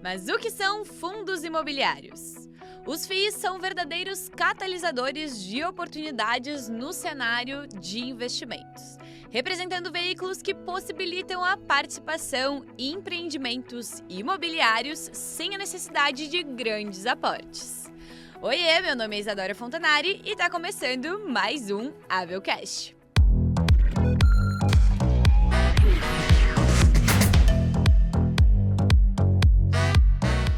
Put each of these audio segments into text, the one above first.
Mas o que são fundos imobiliários? Os FIIs são verdadeiros catalisadores de oportunidades no cenário de investimentos, representando veículos que possibilitam a participação em empreendimentos imobiliários sem a necessidade de grandes aportes. Oiê, meu nome é Isadora Fontanari e está começando mais um Avelcast.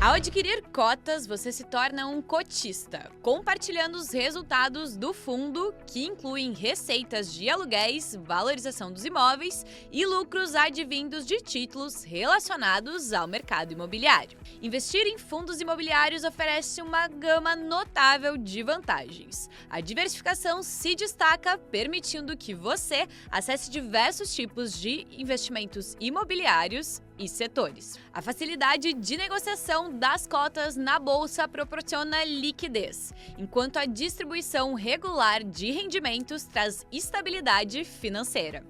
Ao adquirir cotas, você se torna um cotista, compartilhando os resultados do fundo, que incluem receitas de aluguéis, valorização dos imóveis e lucros advindos de títulos relacionados ao mercado imobiliário. Investir em fundos imobiliários oferece uma gama notável de vantagens. A diversificação se destaca, permitindo que você acesse diversos tipos de investimentos imobiliários e setores. A facilidade de negociação das cotas na bolsa proporciona liquidez, enquanto a distribuição regular de rendimentos traz estabilidade financeira.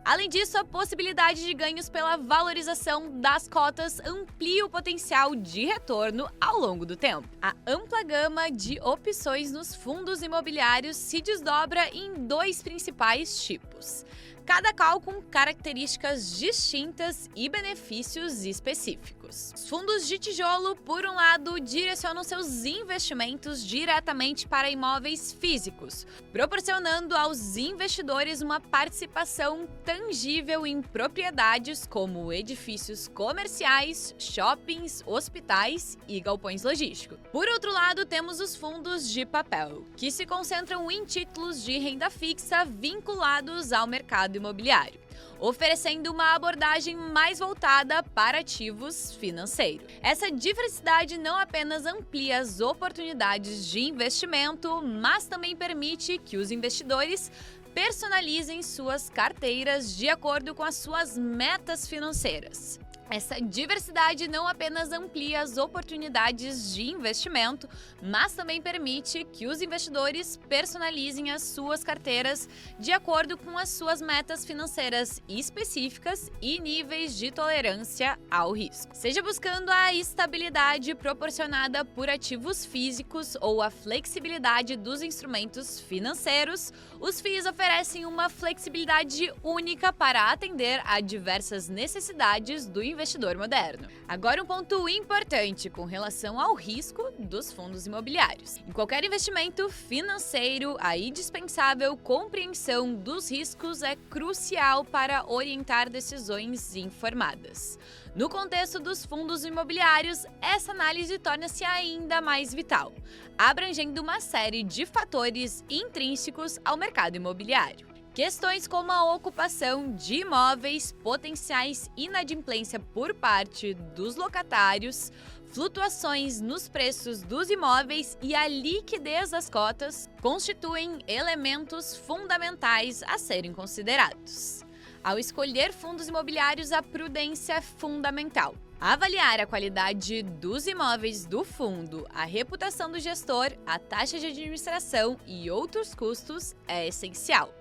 Além disso, a possibilidade de ganhos pela valorização das cotas amplia o potencial de retorno ao longo do tempo. A ampla gama de opções nos fundos imobiliários se desdobra em dois principais tipos, cada qual com características distintas e benefícios específicos. Os fundos de tijolo, por um lado, direcionam seus investimentos diretamente para imóveis físicos, proporcionando aos investidores uma participação tangível em propriedades como edifícios comerciais, shoppings, hospitais e galpões logísticos. Por outro lado, temos os fundos de papel, que se concentram em títulos de renda fixa vinculados ao mercado imobiliário, oferecendo uma abordagem mais voltada para ativos financeiros. Essa diversidade não apenas amplia as oportunidades de investimento, mas também permite que os investidores personalizem suas carteiras de acordo com as suas metas financeiras. Essa diversidade não apenas amplia as oportunidades de investimento, mas também permite que os investidores personalizem as suas carteiras de acordo com as suas metas financeiras específicas e níveis de tolerância ao risco. Seja buscando a estabilidade proporcionada por ativos físicos ou a flexibilidade dos instrumentos financeiros, os FIIs oferecem uma flexibilidade única para atender a diversas necessidades do investidor moderno. Agora, um ponto importante com relação ao risco dos fundos imobiliários. Em qualquer investimento financeiro, a indispensável compreensão dos riscos é crucial para orientar decisões informadas. No contexto dos fundos imobiliários, essa análise torna-se ainda mais vital, abrangendo uma série de fatores intrínsecos ao mercado imobiliário. Questões como a ocupação de imóveis, potenciais inadimplência por parte dos locatários, flutuações nos preços dos imóveis e a liquidez das cotas constituem elementos fundamentais a serem considerados. Ao escolher fundos imobiliários, a prudência é fundamental. Avaliar a qualidade dos imóveis do fundo, a reputação do gestor, a taxa de administração e outros custos é essencial.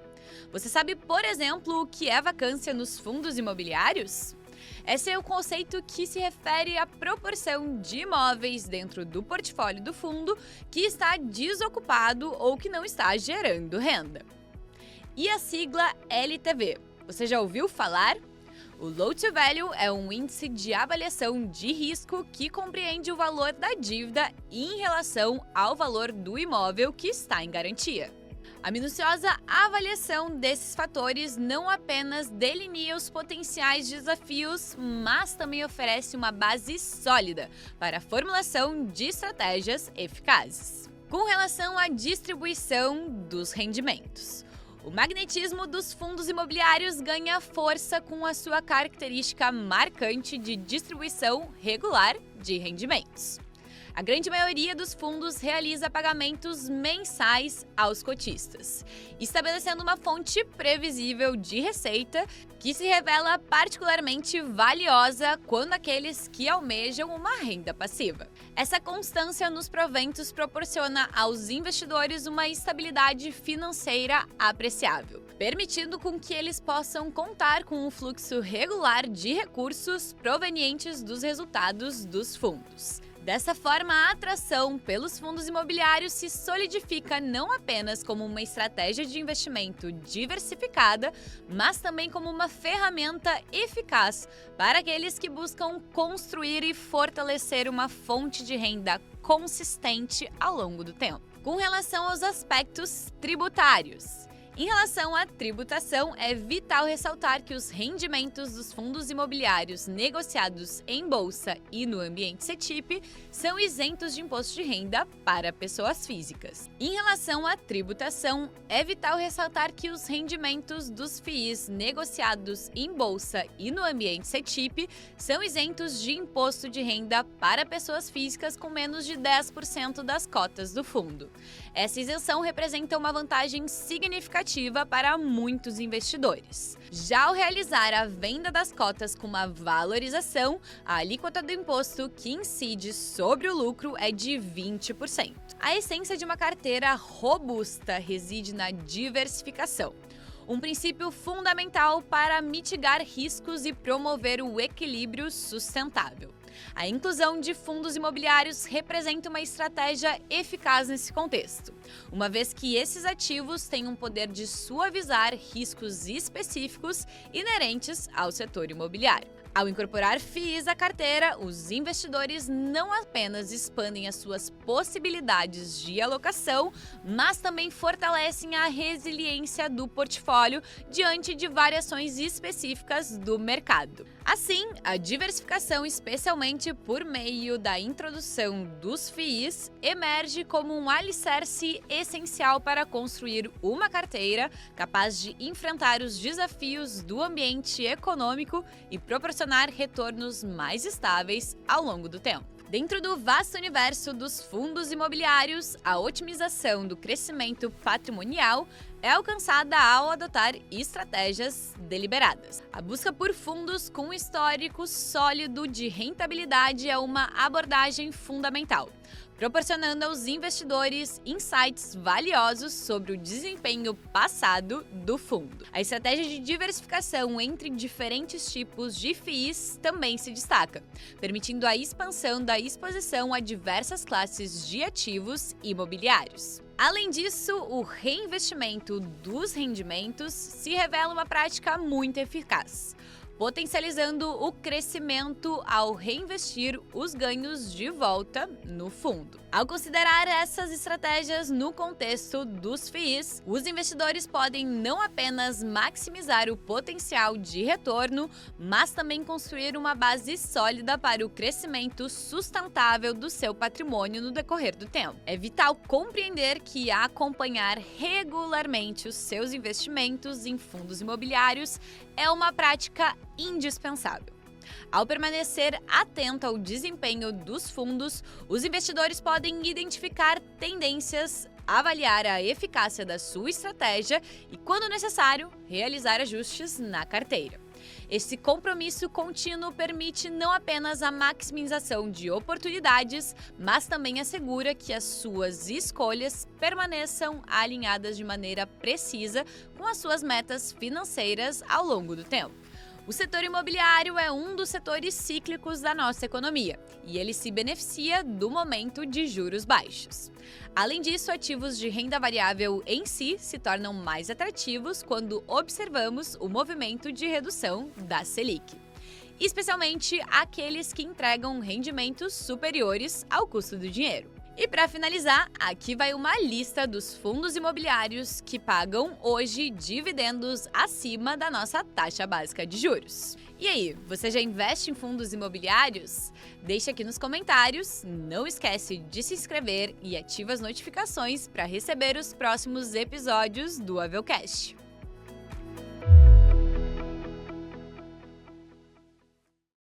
Você sabe, por exemplo, o que é vacância nos fundos imobiliários? Esse é o conceito que se refere à proporção de imóveis dentro do portfólio do fundo que está desocupado ou que não está gerando renda. E a sigla LTV, você já ouviu falar? O Loan to Value é um índice de avaliação de risco que compreende o valor da dívida em relação ao valor do imóvel que está em garantia. A minuciosa avaliação desses fatores não apenas delinea os potenciais desafios, mas também oferece uma base sólida para a formulação de estratégias eficazes. Com relação à distribuição dos rendimentos, o magnetismo dos fundos imobiliários ganha força com a sua característica marcante de distribuição regular de rendimentos. A grande maioria dos fundos realiza pagamentos mensais aos cotistas, estabelecendo uma fonte previsível de receita que se revela particularmente valiosa quando aqueles que almejam uma renda passiva. Essa constância nos proventos proporciona aos investidores uma estabilidade financeira apreciável, permitindo com que eles possam contar com um fluxo regular de recursos provenientes dos resultados dos fundos. Dessa forma, a atração pelos fundos imobiliários se solidifica não apenas como uma estratégia de investimento diversificada, mas também como uma ferramenta eficaz para aqueles que buscam construir e fortalecer uma fonte de renda consistente ao longo do tempo. Com relação aos aspectos tributários, em relação à tributação, é vital ressaltar que os rendimentos dos fundos imobiliários negociados em bolsa e no ambiente CETIP são isentos de imposto de renda para pessoas físicas. Em relação à tributação, é vital ressaltar que os rendimentos dos FIIs negociados em bolsa e no ambiente CETIP são isentos de imposto de renda para pessoas físicas com menos de 10% das cotas do fundo. Essa isenção representa uma vantagem significativa para muitos investidores. Já ao realizar a venda das cotas com uma valorização, a alíquota do imposto que incide sobre o lucro é de 20%. A essência de uma carteira robusta reside na diversificação, um princípio fundamental para mitigar riscos e promover o equilíbrio sustentável. A inclusão de fundos imobiliários representa uma estratégia eficaz nesse contexto, uma vez que esses ativos têm um poder de suavizar riscos específicos inerentes ao setor imobiliário. Ao incorporar FIIs à carteira, os investidores não apenas expandem as suas possibilidades de alocação, mas também fortalecem a resiliência do portfólio diante de variações específicas do mercado. Assim, a diversificação, especialmente por meio da introdução dos FIIs, emerge como um alicerce essencial para construir uma carteira capaz de enfrentar os desafios do ambiente econômico e proporcionar retornos mais estáveis ao longo do tempo. Dentro do vasto universo dos fundos imobiliários, a otimização do crescimento patrimonial é alcançada ao adotar estratégias deliberadas. A busca por fundos com histórico sólido de rentabilidade é uma abordagem fundamental, proporcionando aos investidores insights valiosos sobre o desempenho passado do fundo. A estratégia de diversificação entre diferentes tipos de FIIs também se destaca, permitindo a expansão da exposição a diversas classes de ativos imobiliários. Além disso, o reinvestimento dos rendimentos se revela uma prática muito eficaz, potencializando o crescimento ao reinvestir os ganhos de volta no fundo. Ao considerar essas estratégias no contexto dos FIIs, os investidores podem não apenas maximizar o potencial de retorno, mas também construir uma base sólida para o crescimento sustentável do seu patrimônio no decorrer do tempo. É vital compreender que acompanhar regularmente os seus investimentos em fundos imobiliários é uma prática indispensável. Ao permanecer atento ao desempenho dos fundos, os investidores podem identificar tendências, avaliar a eficácia da sua estratégia e, quando necessário, realizar ajustes na carteira. Esse compromisso contínuo permite não apenas a maximização de oportunidades, mas também assegura que as suas escolhas permaneçam alinhadas de maneira precisa com as suas metas financeiras ao longo do tempo. O setor imobiliário é um dos setores cíclicos da nossa economia e ele se beneficia do momento de juros baixos. Além disso, ativos de renda variável em si se tornam mais atrativos quando observamos o movimento de redução da Selic, especialmente aqueles que entregam rendimentos superiores ao custo do dinheiro. E para finalizar, aqui vai uma lista dos fundos imobiliários que pagam hoje dividendos acima da nossa taxa básica de juros. E aí, você já investe em fundos imobiliários? Deixa aqui nos comentários, não esquece de se inscrever e ativa as notificações para receber os próximos episódios do Avelcast.